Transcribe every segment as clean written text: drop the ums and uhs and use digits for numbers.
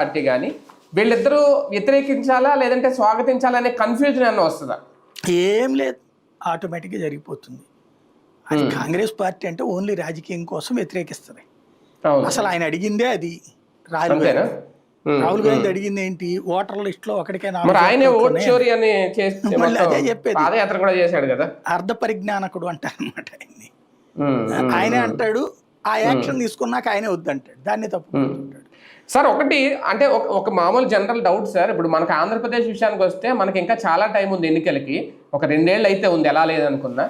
Party కానీ వీళ్ళిద్దరూ వ్యతిరేకించాలా లేదంటే స్వాగతించాలా అనే కన్ఫ్యూజన్ అన్న వస్తుందా? ఏం లేదు, ఆటోమేటిక్గా జరిగిపోతుంది. అది కాంగ్రెస్ పార్టీ అంటే ఓన్లీ రాజకీయం కోసం వ్యతిరేకిస్తుంది. అసలు ఆయన అడిగిందే అది. రాహుల్ గాంధీ అడిగింది ఏంటి? ఓటర్ లిస్ట్ లో ఒకటికైనా అదే చెప్పేది. అర్ధ పరిజ్ఞానకుడు అంటారనమాట ఆయన్ని. ఆయనే అంటాడు, ఆ యాక్షన్ తీసుకున్నాక ఆయనే వద్దంటాడు, దాన్ని తప్పుకుంటాడు. సార్ ఒకటి అంటే ఒక మామూలు జనరల్ డౌట్ సార్, ఇప్పుడు మనకు ఆంధ్రప్రదేశ్ విషయానికి వస్తే మనకి ఇంకా చాలా టైం ఉంది ఎన్నికలకి, ఒక 2 ఏళ్ళు అయితే ఉంది ఎలా లేదనుకున్నా.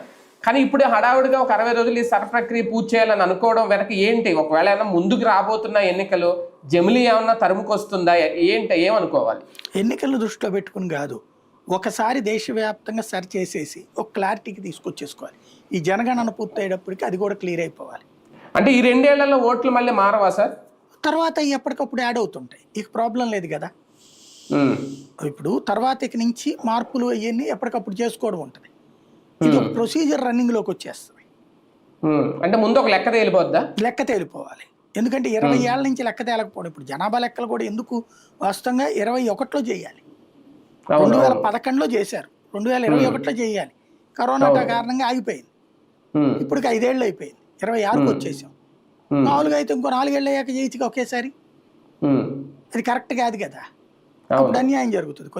కానీ ఇప్పుడు హడావుడిగా ఒక 60 రోజులు ఈ సర్ ప్రక్రియ పూర్తి చేయాలని అనుకోవడం వెనక ఏంటి? ఒకవేళ ఏమన్నా ముందుకు రాబోతున్న ఎన్నికలు జమిలీ ఏమన్నా తరుముకొస్తుందా ఏంటి, ఏమనుకోవాలి? ఎన్నికలను దృష్టిలో పెట్టుకుని కాదు, ఒకసారి దేశవ్యాప్తంగా సరి చేసేసి ఒక క్లారిటీకి తీసుకొచ్చేసుకోవాలి. ఈ జనగణన పూర్తయ్యేటప్పటికి అది కూడా క్లియర్ అయిపోవాలి. అంటే ఈ 2 ఏళ్లలో ఓట్లు మళ్ళీ మారవా సార్? తర్వాత ఎప్పటికప్పుడు యాడ్ అవుతుంటాయి, ఇక ప్రాబ్లం లేదు కదా. ఇప్పుడు తర్వాత ఇక నుంచి మార్పులు అవన్నీ ఎప్పటికప్పుడు చేసుకోవడం ఉంటుంది. ఇది ఒక ప్రొసీజర్ రన్నింగ్ లోకి వచ్చేస్తుంది. అంటే ముందు ఒక లెక్క తేలిపోద్దా? లెక్క తేలిపోవాలి. ఎందుకంటే 20 ఏళ్ల నుంచి లెక్క తేలకపోవడం. ఇప్పుడు జనాభా లెక్కలు కూడా ఎందుకు వాస్తవంగా 21లో చేయాలి, 2011లో చేశారు, 2021లో చేయాలి. కరోనా కారణంగా ఆగిపోయింది. ఇప్పటికి 5 ఏళ్ళు అయిపోయింది, 26కి వచ్చేసాం. మామూలుగా అయితే ఇంకో 4 ఏళ్ళు అయ్యాక చేయొచ్చుగా ఒకేసారి. అది కరెక్ట్ కాదు కదా, అప్పుడు అన్యాయం జరుగుతుంది.